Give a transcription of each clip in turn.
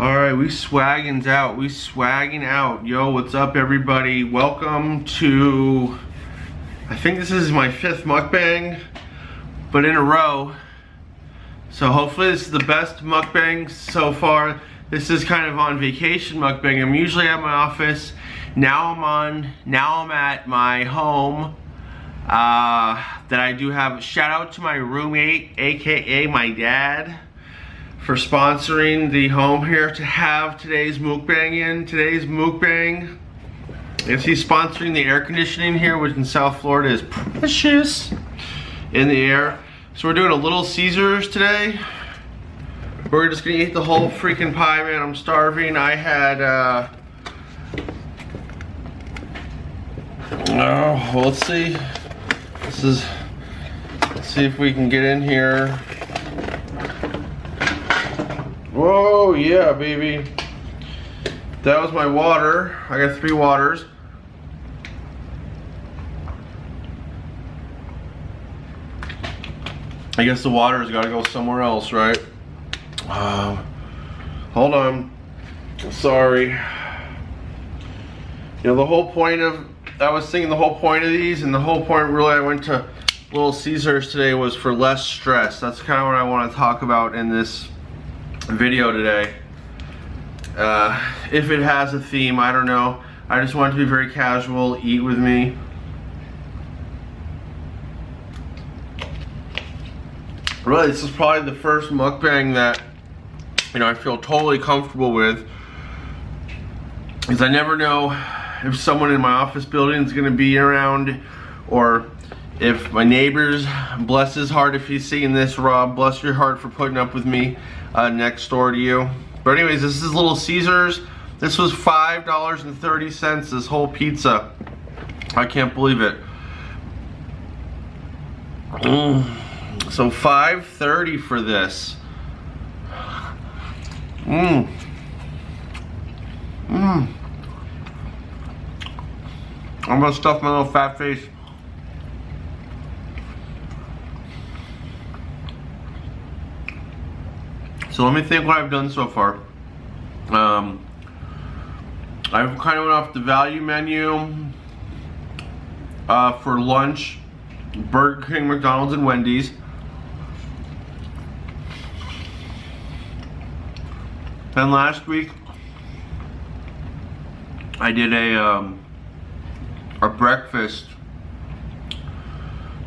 Alright, we swagging out. Yo, what's up everybody? Welcome to, I think this is my 5th mukbang, but in a row. So hopefully this is the best mukbang so far. This is kind of on vacation mukbang. I'm usually at my office. Now I'm at my home. That I do have. Shout out to my roommate, aka my dad, for sponsoring the home here to have today's mukbang in. Today's mukbang, if he's sponsoring the air conditioning here, which in South Florida is precious in the air. So we're doing a little Caesars today. We're just gonna eat the whole freaking pie, man. I'm starving. I had, oh, well, let's see. Let's see if we can get in here. Whoa, yeah, baby. That was my water. I got 3 waters. I guess the water has got to go somewhere else, right? Hold on. Sorry. You know, the whole point of, I was thinking the whole point of these, and the whole point really I went to Little Caesars today was for less stress. That's kind of what I want to talk about in this video today. If it has a theme, I don't know. I just want it to be very casual, eat with me. Really, this is probably the first mukbang that, you know, I feel totally comfortable with, because I never know if someone in my office building is going to be around, or if my neighbors, bless his heart if he's seeing this, Rob, bless your heart for putting up with me next door to you. But anyways, this is Little Caesars. This was $5.30, this whole pizza. I can't believe it. So $5.30 for this. I'm gonna stuff my little fat face. So let me think what I've done so far. I've kind of went off the value menu for lunch. Burger King, McDonald's, and Wendy's. Then last week I did a breakfast,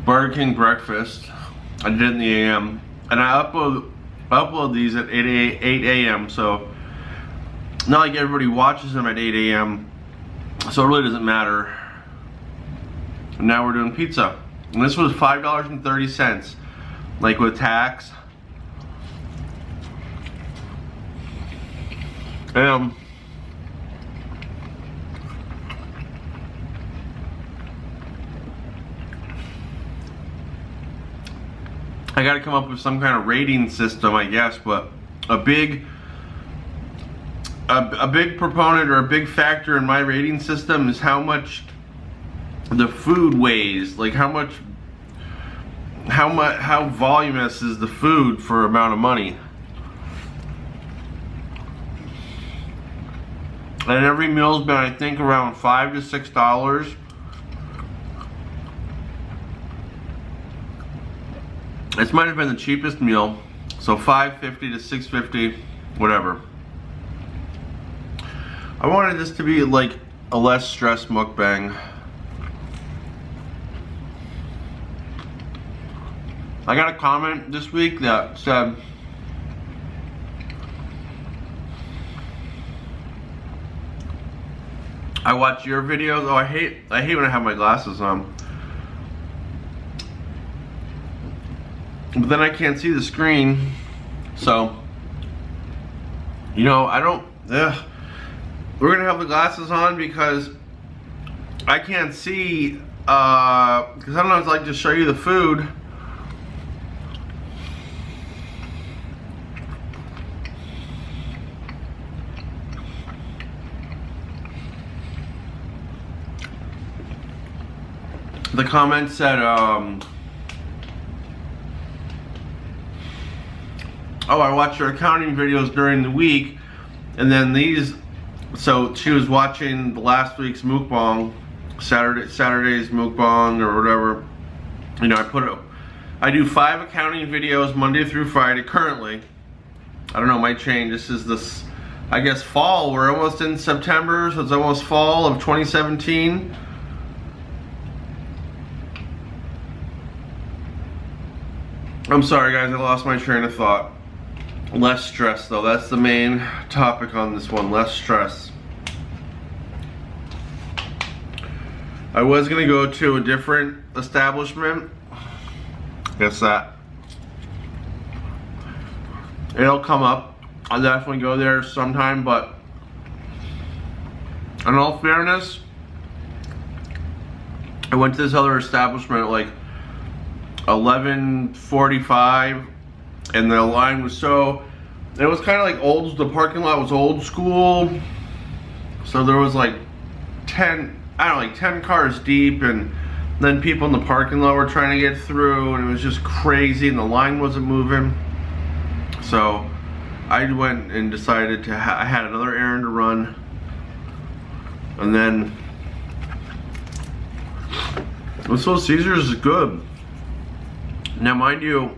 Burger King breakfast. I did it in the AM, and I upload these at 8 a.m. So not like everybody watches them at 8 a.m. So it really doesn't matter. And now we're doing pizza, and this was $5.30, like with tax. I gotta come up with some kind of rating system, I guess, but a big proponent or a big factor in my rating system is how much the food weighs, like how voluminous is the food for amount of money. And every meal's been, I think, around $5 to $6. This might have been the cheapest meal, so $5.50 to $6.50, whatever. I wanted this to be like a less stress mukbang. I got a comment this week that said, I watch your videos. Oh, I hate when I have my glasses on. But then I can't see the screen. So, you know, we're gonna have the glasses on because I can't see, because sometimes I like to show you the food. The comment said, oh, I watch your accounting videos during the week And then these, so she was watching the last week's mukbang, Saturday's mukbang or whatever. You know, I do 5 accounting videos Monday through Friday currently. I don't know, it might change. This is this, I guess, fall. We're almost in September, so it's almost fall of 2017. I'm sorry guys, I lost my train of thought. Less stress though, that's the main topic on this one, less stress. I was gonna go to a different establishment. Guess that. It'll come up. I'll definitely go there sometime, but in all fairness, I went to this other establishment at like 11:45 and the line was so, it was kind of like old, the parking lot was old school, so there was like 10 cars deep, and then people in the parking lot were trying to get through, and it was just crazy, and the line wasn't moving. So I went and decided to I had another errand to run, and then so Caesars is good. Now mind you,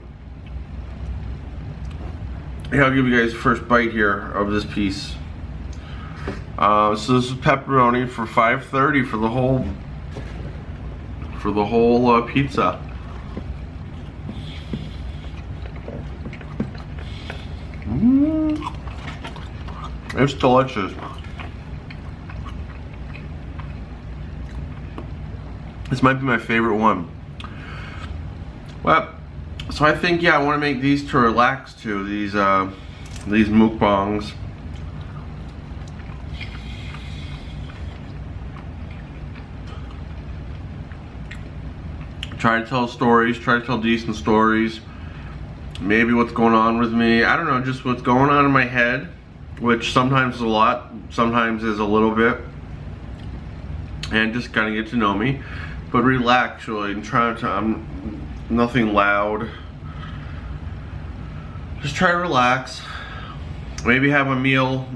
I'll give you guys the first bite here of this piece. So this is pepperoni for $5.30 for the whole pizza. It's delicious. This might be my favorite one. Well, so I think, yeah, I want to make these to relax too. These mukbangs. Try to tell stories, try to tell decent stories. Maybe what's going on with me. I don't know, just what's going on in my head, which sometimes is a lot, sometimes is a little bit. And just kind of get to know me. But relax, really, and try to, I'm nothing loud. Just try to relax. Maybe have a meal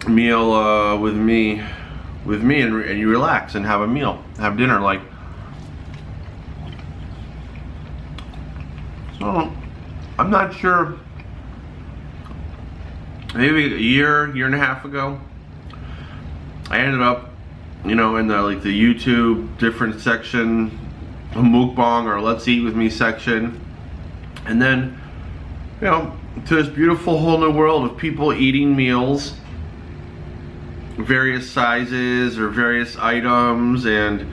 with me and you relax and have a meal, have dinner, like. So I'm not sure, maybe a year and a half ago, I ended up, you know, in the like the YouTube different section, a mukbang or let's eat with me section, and then, you know, to this beautiful whole new world of people eating meals, various sizes or various items, and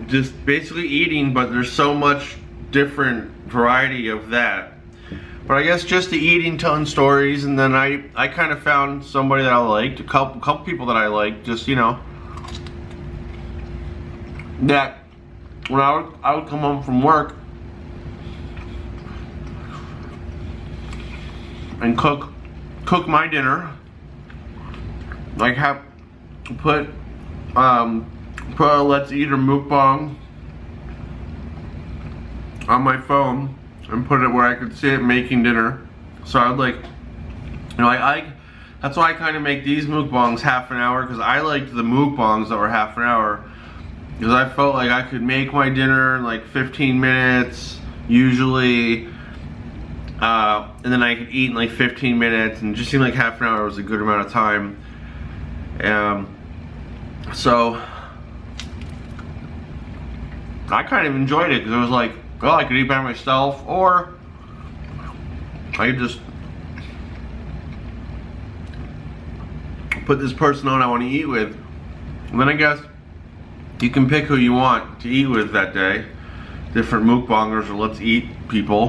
just basically eating, but there's so much different variety of that. But I guess just the eating, telling stories, and then I kind of found somebody that I liked, a couple people that I liked, just, you know, that when I would come home from work and cook my dinner, like have put a Let's Eat or Mukbang on my phone and put it where I could see it making dinner. So I would, like, you know, that's why I kind of make these mukbangs half an hour, because I liked the mukbangs that were half an hour, because I felt like I could make my dinner in like 15 minutes usually, and then I could eat in like 15 minutes, and it just seemed like half an hour was a good amount of time. So I kind of enjoyed it, because it was like, well, I could eat by myself, or I could just put this person on I want to eat with. And then I guess you can pick who you want to eat with that day. Different mukbangers or let's eat people.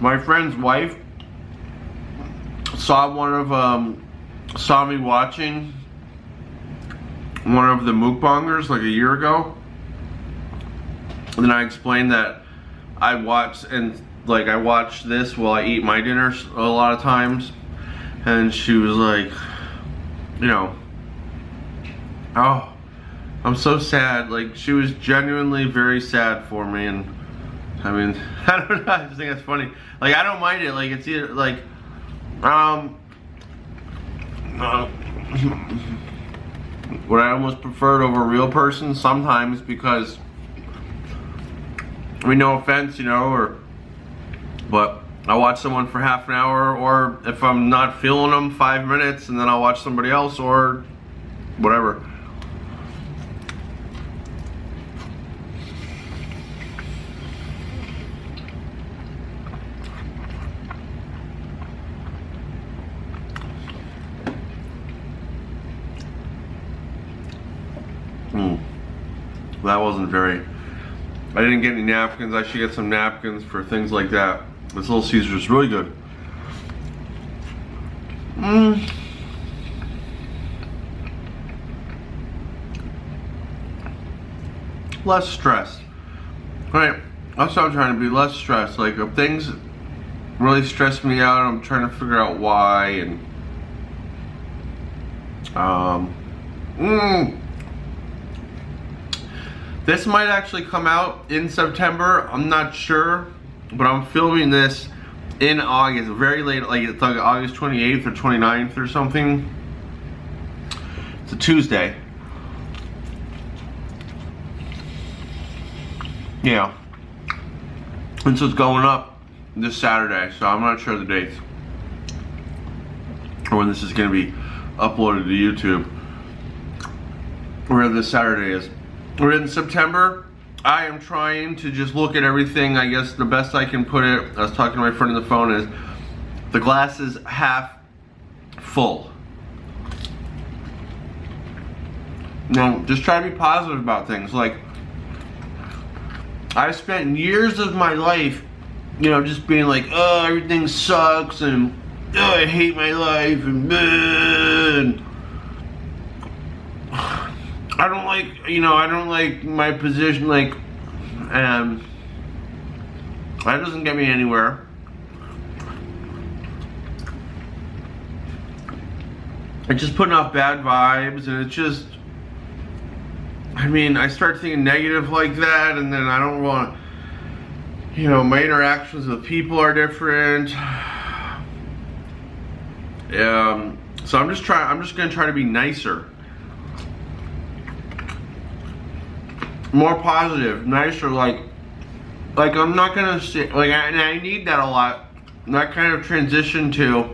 My friend's wife saw me watching one of the mukbangers like a year ago, and then I explained that I watch this while I eat my dinner a lot of times, and she was like, you know, oh, I'm so sad. Like, she was genuinely very sad for me, and I mean, I don't know, I just think that's funny. Like, I don't mind it, like, it's either, like, would I almost prefer it over a real person sometimes because, I mean, no offense, you know, but I'll watch someone for half an hour, or if I'm not feeling them, 5 minutes, and then I'll watch somebody else, or whatever. That wasn't very, I didn't get any napkins. I should get some napkins for things like that. This Little Caesars is really good. Less stressed. Right, that's what I'm trying to be, less stressed. Like, if things really stress me out, I'm trying to figure out why, and this might actually come out in September, I'm not sure, but I'm filming this in August, very late, like it's like August 28th or 29th or something. It's a Tuesday. Yeah. And so it's going up this Saturday, so I'm not sure the dates or when this is going to be uploaded to YouTube, where this Saturday is. We're in September. I am trying to just look at everything, I guess the best I can put it, I was talking to my friend on the phone, is the glass is half full. You know, just try to be positive about things. Like, I spent years of my life, you know, just being like, oh, everything sucks, and oh, I hate my life, and I don't like, you know, I don't like my position, like, that doesn't get me anywhere. It's just putting off bad vibes, and it's just, I mean, I start thinking negative like that, and then I don't want, you know, my interactions with people are different. So I'm just gonna try to be nicer. More positive, nicer, like I'm not gonna say, like, and I need that a lot. That kind of transition to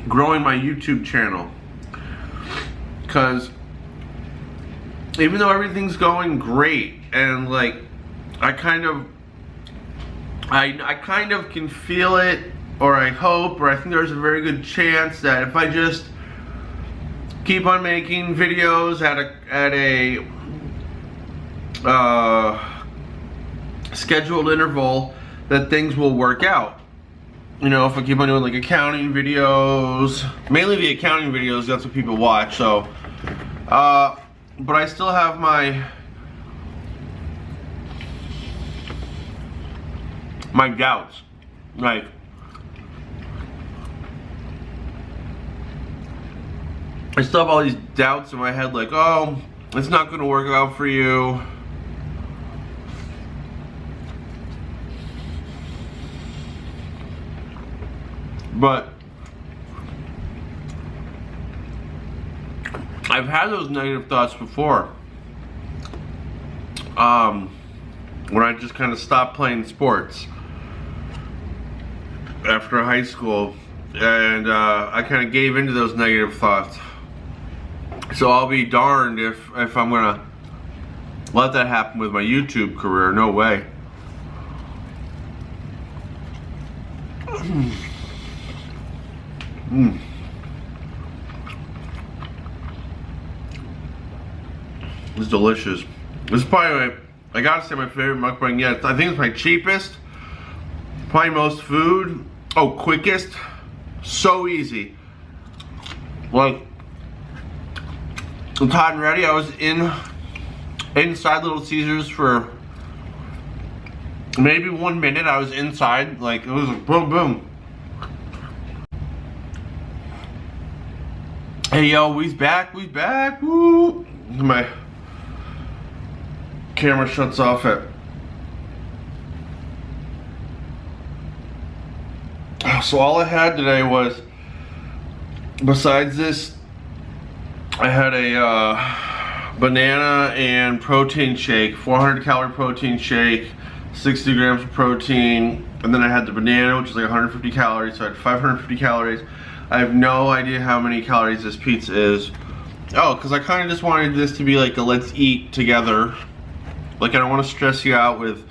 growing my YouTube channel, because even though everything's going great, and like I kind of can feel it, or I hope, or I think there's a very good chance that if I just keep on making videos at a scheduled interval, that things will work out. You know, if I keep on doing like accounting videos, mainly the accounting videos, that's what people watch. So, but I still have my doubts, like, I still have all these doubts in my head, like, oh, it's not going to work out for you. But I've had those negative thoughts before. When I just kind of stopped playing sports after high school, and I kind of gave into those negative thoughts. So I'll be darned if I'm gonna let that happen with my YouTube career. No way. It's delicious. This is probably I gotta say my favorite mukbang yet. I think it's my cheapest, probably most food. Oh, quickest. So easy. Like, it's hot and ready. I was inside Little Caesars for maybe 1 minute. I was inside, like, it was like boom, boom. Hey yo, we's back, woo! My camera shuts off at. So all I had today was, besides this, I had a banana and protein shake, 400 calorie protein shake, 60 grams of protein, and then I had the banana, which is like 150 calories, so I had 550 calories. I have no idea how many calories this pizza is. Oh, because I kind of just wanted this to be like a let's eat together. Like, I don't want to stress you out with,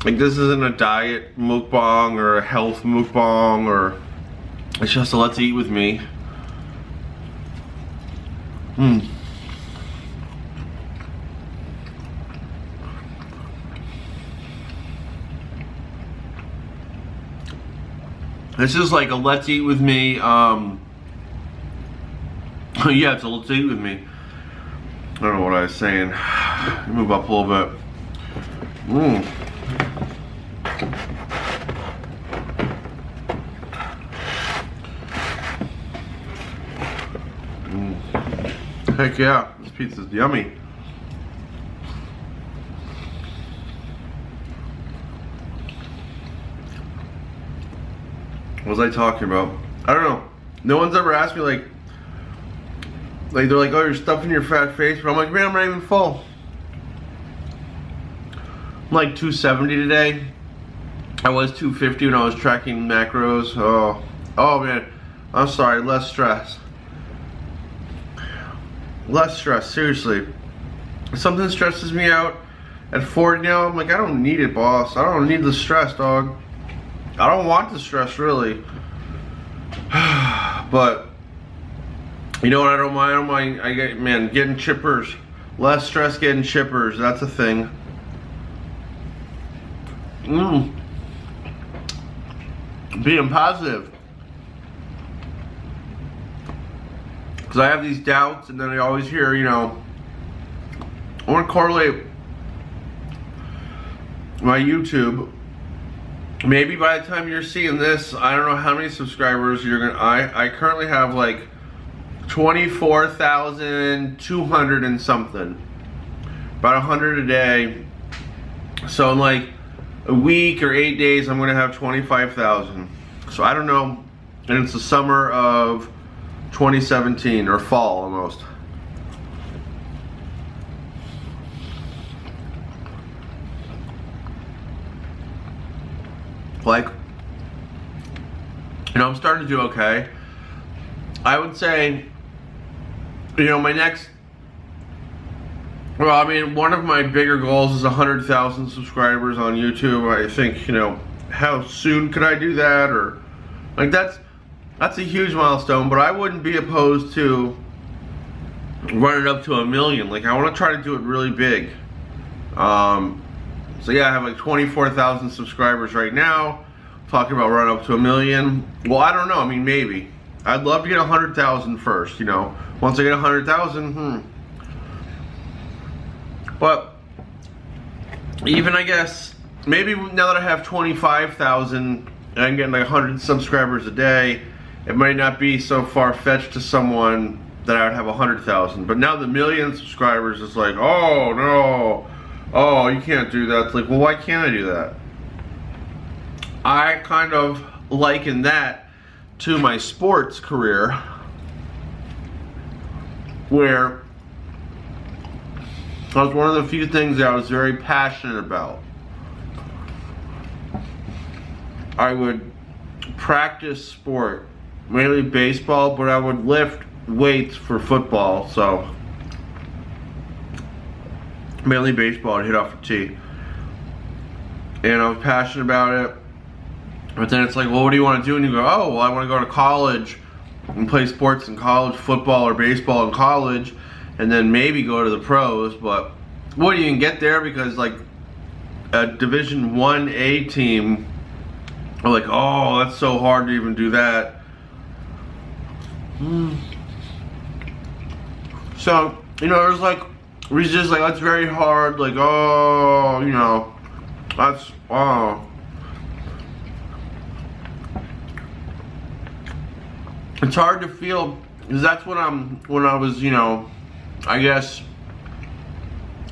like, this isn't a diet mukbang or a health mukbang, or it's just a let's eat with me. This is like a let's eat with me, yeah, it's a let's eat with me. I don't know what I was saying. Move up a little bit. Heck yeah, this pizza's yummy. What was I talking about? I don't know. No one's ever asked me like they're like, oh, you're stuffing your fat face, but I'm like, man, I'm not even full. I'm like 270 today. I was 250 when I was tracking macros. Oh man, I'm sorry, less stress. Less stress, seriously. If something stresses me out at 40 now, I'm like, I don't need it, boss. I don't need the stress, dog. I don't want the stress, really. But you know what? I don't mind. I get, man, getting chippers. Less stress getting chippers. That's a thing. Being positive. Because I have these doubts, and then I always hear, you know, I want to correlate my YouTube. Maybe by the time you're seeing this, I don't know how many subscribers you're gonna. I currently have like 24,200 and something, about 100 a day. So in like a week or 8 days, I'm gonna have 25,000. So I don't know, and it's the summer of 2017, or fall almost. Like, you know, I'm starting to do okay. I would say, you know, my next, well, I mean, one of my bigger goals is 100,000 subscribers on YouTube. I think, you know, how soon could I do that? Or, like, that's a huge milestone, but I wouldn't be opposed to running up to 1 million. Like, I want to try to do it really big. So yeah, I have like 24,000 subscribers right now. Talking about running up to 1 million. Well, I don't know. I mean, maybe. I'd love to get 100,000 first, you know. Once I get 100,000, But even, I guess, maybe now that I have 25,000 and I'm getting like 100 subscribers a day, it might not be so far-fetched to someone that I would have 100,000. But now the 1 million subscribers is like, oh no, oh, you can't do that. It's like, well, why can't I do that? I kind of liken that to my sports career, where that was one of the few things that I was very passionate about. I would practice sport, mainly baseball, but I would lift weights for football, so mainly baseball, I'd hit off a tee. And I was passionate about it. But then it's like, well, what do you want to do? And you go, oh, well, I want to go to college and play sports in college, football or baseball in college, and then maybe go to the pros. But what do you even get there? Because like a Division 1A team, are like, oh, that's so hard to even do that. So, you know, there's like resist, like, that's very hard, like, oh, you know, that's, oh. It's hard to feel, because that's when I was, you know, I guess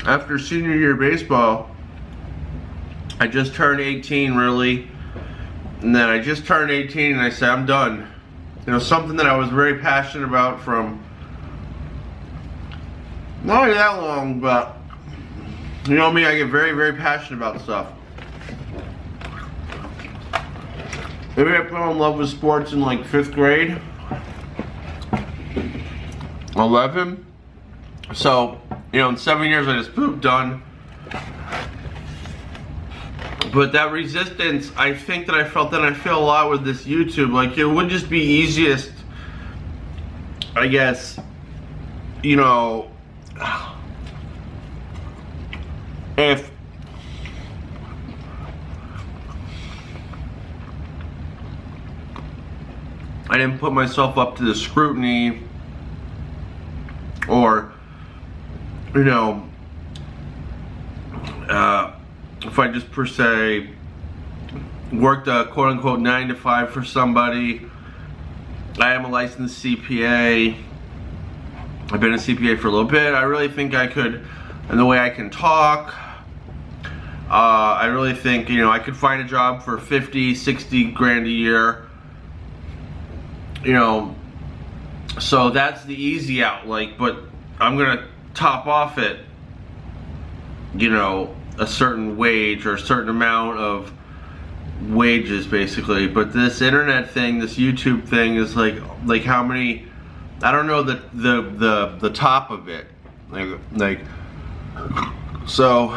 after senior year baseball, I just turned 18 really, and then I just turned 18 and I said I'm done. You know, something that I was very passionate about from not that long, but you know me, I get very, very passionate about stuff. Maybe I fell in love with sports in like 5th grade, 11. So, you know, in 7 years I just pooped done. But that resistance, I think that I felt that I feel a lot with this YouTube. Like, it would just be easiest, I guess, you know, if I didn't put myself up to the scrutiny, or, you know, if I just per se worked a quote-unquote 9 to 5 for somebody. I am a licensed CPA. I've been a CPA for a little bit. I really think I could, and the way I can talk, I really think, you know, I could find a job for 50, 60 grand a year. You know, so that's the easy out, like, but I'm gonna top off it, you know, a certain wage or a certain amount of wages basically. But this internet thing, this YouTube thing is like how many, I don't know the top of it, like so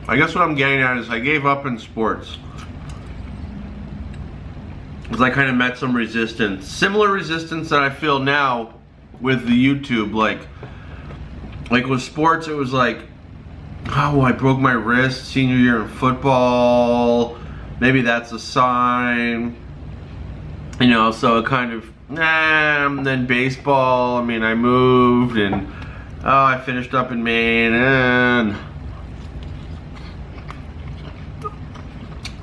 I guess what I'm getting at is I gave up in sports because I kind of met some resistance, similar resistance that I feel now with the YouTube. Like with sports, it was like, oh, I broke my wrist senior year in football, maybe that's a sign, you know, so it kind of, and then baseball, I mean, I moved and, oh, I finished up in Maine, and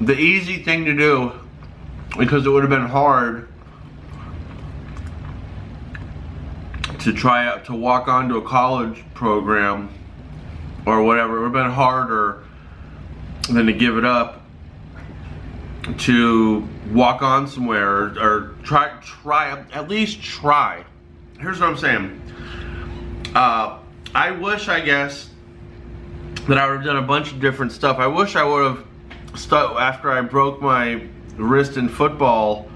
the easy thing to do, because it would have been hard to try out to walk onto a college program or whatever. It would have been harder than to give it up, to walk on somewhere or try at least try. Here's what I'm saying. I wish, I guess, that I would have done a bunch of different stuff. I wish I would have stuck after I broke my wrist in football.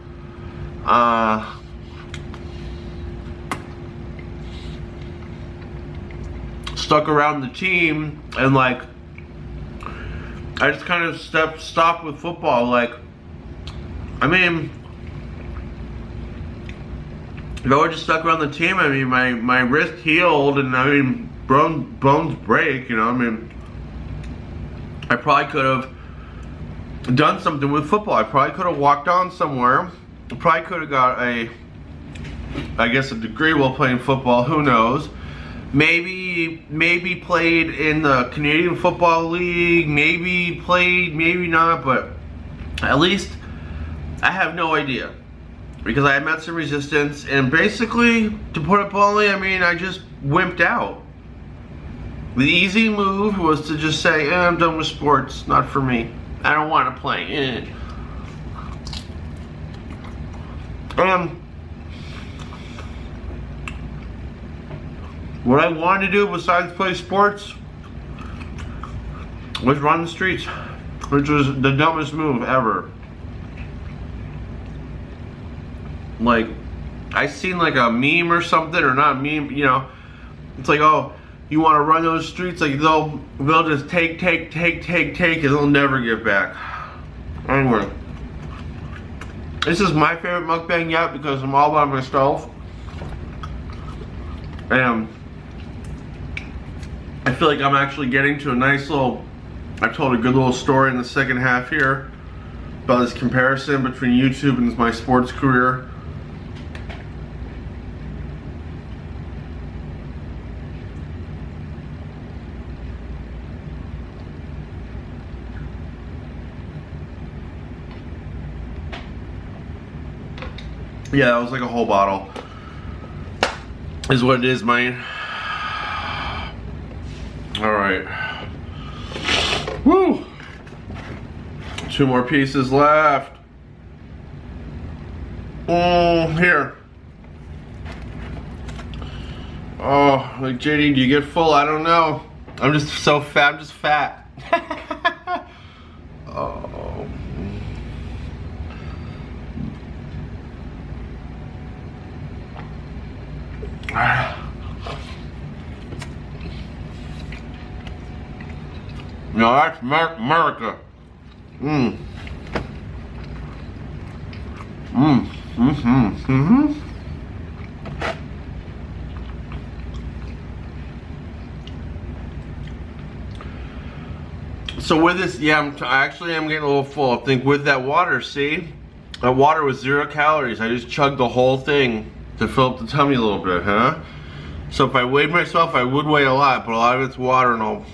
Stuck around the team, and like I just kind of stopped with football. Like, I mean, if I would just stuck around the team, I mean, my wrist healed, and I mean, bones break, you know. I mean, I probably could have done something with football. I probably could have walked on somewhere. I probably could have got I guess a degree while playing football. Who knows? Maybe played in the Canadian Football League, maybe played, maybe not, but at least I have no idea, because I met some resistance, and basically, to put it bluntly, I mean, I just wimped out. The easy move was to just say, I'm done with sports, not for me. I don't want to play. What I wanted to do besides play sports was run the streets, which was the dumbest move ever. Like, I seen like a meme or something, or not a meme, you know, it's like, oh, you want to run those streets, like they'll just take, and they'll never give back. Anyway, this is my favorite mukbang yet, because I'm all by myself, and I feel like I'm actually getting to a nice little, I told a good little story in the second half here about this comparison between YouTube and my sports career. Yeah, that was like a whole bottle. is what it is, man. All right. Woo! 2 more pieces left. Here. Oh, like JD, do you get full? I don't know. I'm just so fat. I'm just fat. Oh. No, that's America. So with this, yeah, I actually am getting a little full. I think with that water, see? That water was 0 calories. I just chugged the whole thing to fill up the tummy a little bit, huh? So if I weighed myself, I would weigh a lot, but a lot of it's water and all.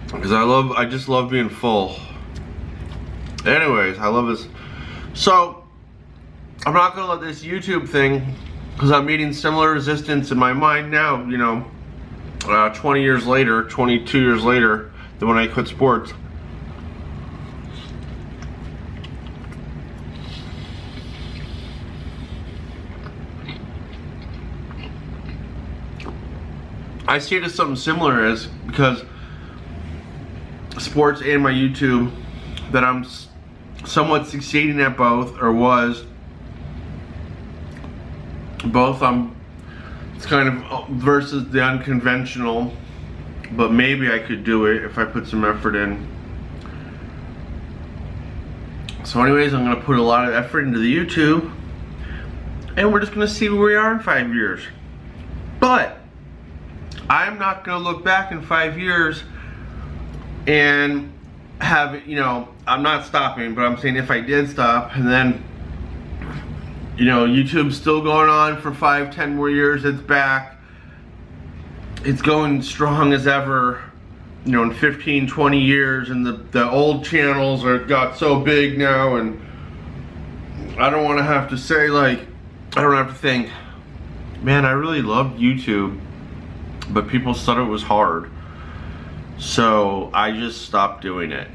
Because I just love being full. Anyways, I love this. So, I'm not gonna let this YouTube thing, because I'm meeting similar resistance in my mind now, you know, 20 years later, 22 years later, than when I quit sports. I see it as something similar as, because sports and my YouTube, that I'm somewhat succeeding at both, or was. Both it's kind of versus the unconventional, but maybe I could do it if I put some effort in. So anyways, I'm gonna put a lot of effort into the YouTube, and we're just gonna see where we are in 5 years. But I'm not gonna look back in 5 years and have, you know, I'm not stopping, but I'm saying if I did stop, and then, you know, YouTube's still going on for 5, 10 more years, it's back, it's going strong as ever, you know, in 15, 20 years, and the old channels got so big now, and I don't want to have to say, like, I don't have to think, man, I really loved YouTube, but people said it was hard, so I just stopped doing it.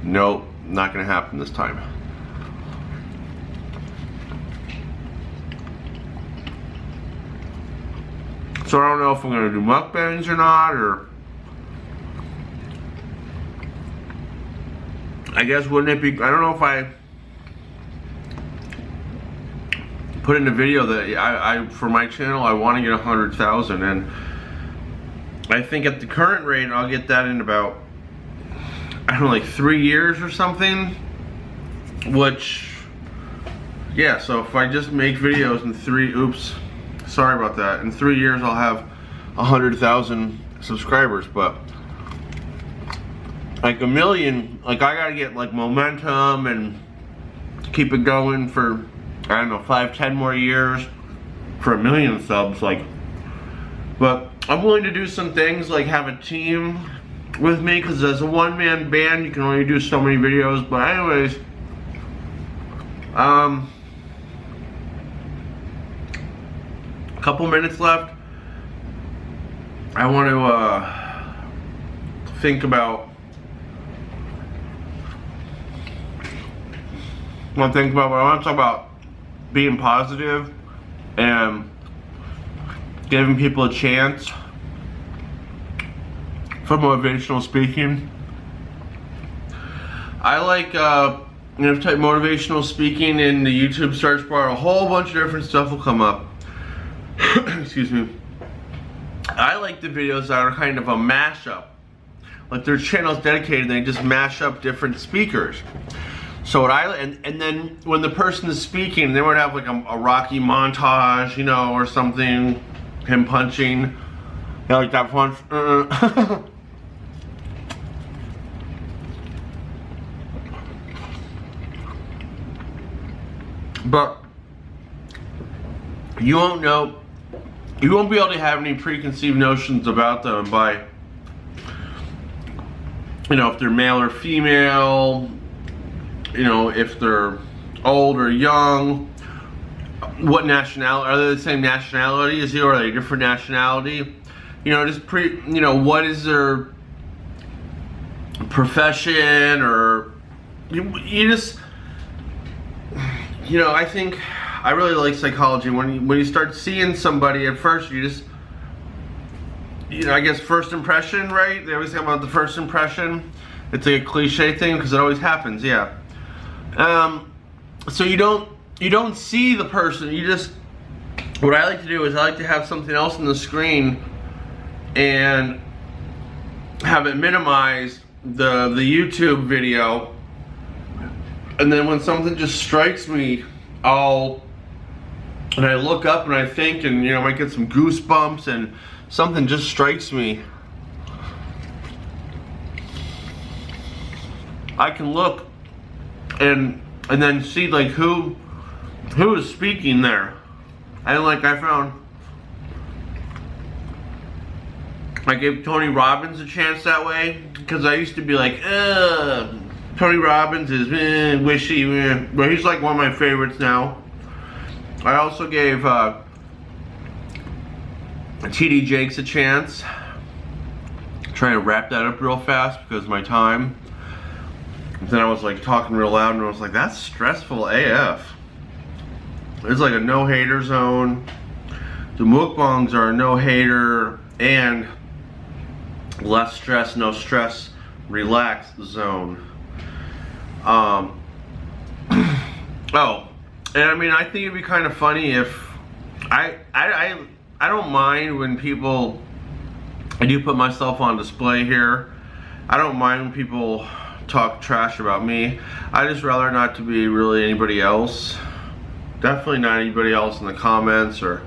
Nope, not gonna happen this time. So I don't know if I'm gonna do mukbangs or not, or I guess wouldn't it be, I don't know if I put in a video that I for my channel I want to get 100,000, and I think at the current rate I'll get that in about, I don't know, like 3 years or something, which, yeah, so if I just make videos in sorry about that, in 3 years I'll have 100,000 subscribers. But like 1 million, like I gotta get like momentum and keep it going for, I don't know, 5, 10 more years for 1 million subs, like. But I'm willing to do some things like have a team with me, because as a one-man band you can only do so many videos. But anyways, a couple minutes left. I want to think about I want to talk about being positive and giving people a chance for motivational speaking. I like you know, type motivational speaking in the YouTube search bar, a whole bunch of different stuff will come up. Excuse me. I like the videos that are kind of a mashup, like their channel's dedicated and they just mash up different speakers. So what and then when the person is speaking, they would have like a Rocky montage, you know, or something, him punching, you know, like that punch. But you won't know, you won't be able to have any preconceived notions about them by, you know, if they're male or female, you know, if they're old or young, what nationality, are they the same nationality as you, or are they a different nationality? You know, just what is their profession, or you just, I think I really like psychology. When you start seeing somebody at first, you just, I guess first impression, right? They always talk about the first impression. It's like a cliche thing because it always happens, yeah. So you don't see the person. You just, what I like to do is I like to have something else on the screen and have it minimize the YouTube video, and then when something just strikes me, I look up and I think, and I might get some goosebumps, and something just strikes me. I can look and then see like who is speaking there. And like I gave Tony Robbins a chance that way, because I used to be like, Tony Robbins is wishy, but he's like one of my favorites now. I also gave TD Jakes a chance. Trying to wrap that up real fast because of my time. And then I was like talking real loud, and I was like, that's stressful AF. It's like a no-hater zone. The mukbangs are a no-hater and less stress, no stress, relax zone. Oh, and I mean, I think it'd be kind of funny if I don't mind when people, I do put myself on display here. I don't mind when people talk trash about me. I just rather not to be really anybody else. Definitely not anybody else in the comments or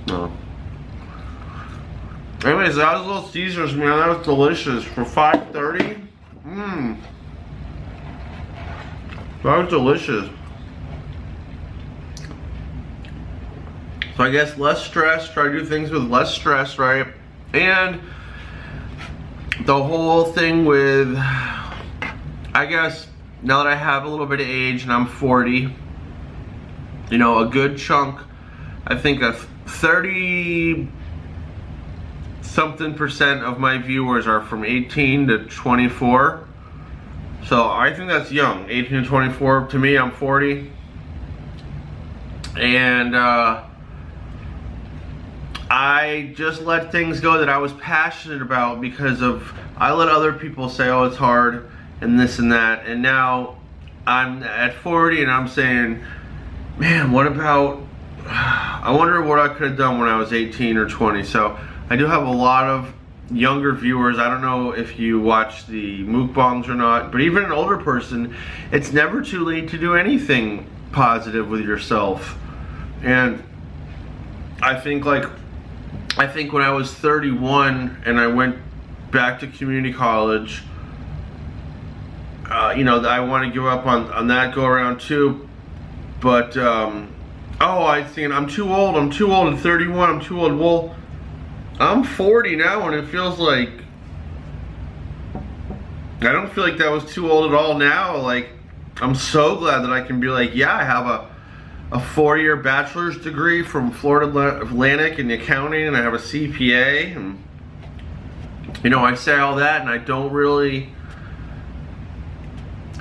no. Anyways, that was little Caesars, man. That was delicious for $5.30. That was delicious. So I guess less stress. Try to do things with less stress, right? And the whole thing with, I guess, now that I have a little bit of age and I'm 40, a good chunk, I think a 30-something% of my viewers are from 18 to 24. So I think that's young, 18 to 24. To me, I'm 40. And I just let things go that I was passionate about because of, I let other people say, oh, it's hard and this and that. And now I'm at 40 and I'm saying, man, what about, I wonder what I could have done when I was 18 or 20. So I do have a lot of younger viewers. I don't know if you watch the mukbangs or not, but even an older person, it's never too late to do anything positive with yourself. And I think when I was 31 and I went back to community college, I want to give up on that go around too, but I think I'm too old at 31, I'm too old. Well, I'm 40 now, and it feels like, I don't feel like that was too old at all now. Like, I'm so glad that I can be like, yeah, I have a 4-year bachelor's degree from Florida Atlantic in accounting, and I have a CPA, and I say all that, and I don't really,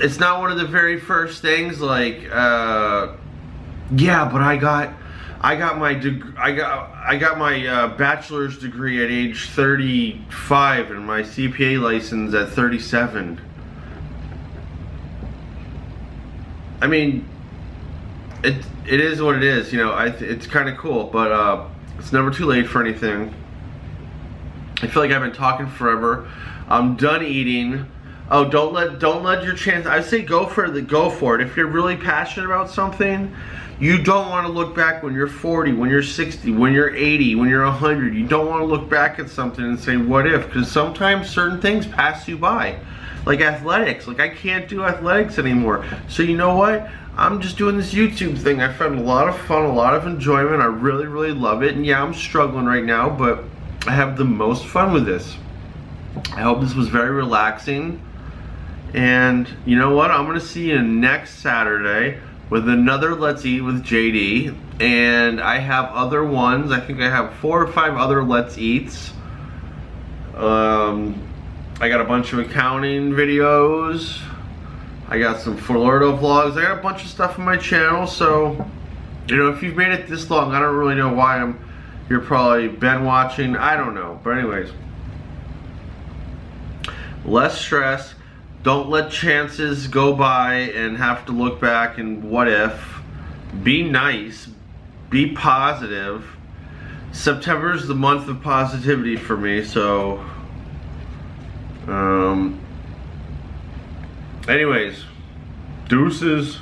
it's not one of the very first things like, yeah, but I got my bachelor's degree at age 35 and my CPA license at 37. I mean, it is what it is, it's kind of cool, but it's never too late for anything. I feel like I've been talking forever. I'm done eating. Oh, don't let your chance, I say go for it. If you're really passionate about something, you don't want to look back when you're 40, when you're 60, when you're 80, when you're 100. You don't want to look back at something and say, what if? Because sometimes certain things pass you by. Like athletics. Like, I can't do athletics anymore. So you know what? I'm just doing this YouTube thing. I found a lot of fun, a lot of enjoyment. I really, really love it. And yeah, I'm struggling right now, but I have the most fun with this. I hope this was very relaxing. And you know what? I'm going to see you next Saturday with another Let's Eat with JD, and I have other ones. I think I have 4 or 5 other Let's Eats. I got a bunch of accounting videos. I got some Florida vlogs. I got a bunch of stuff on my channel, so you know, if you've made it this long, I don't really know why you're probably been watching. I don't know, but anyways, less stress. Don't let chances go by and have to look back and what if. Be nice. Be positive. September is the month of positivity for me, so anyways, deuces.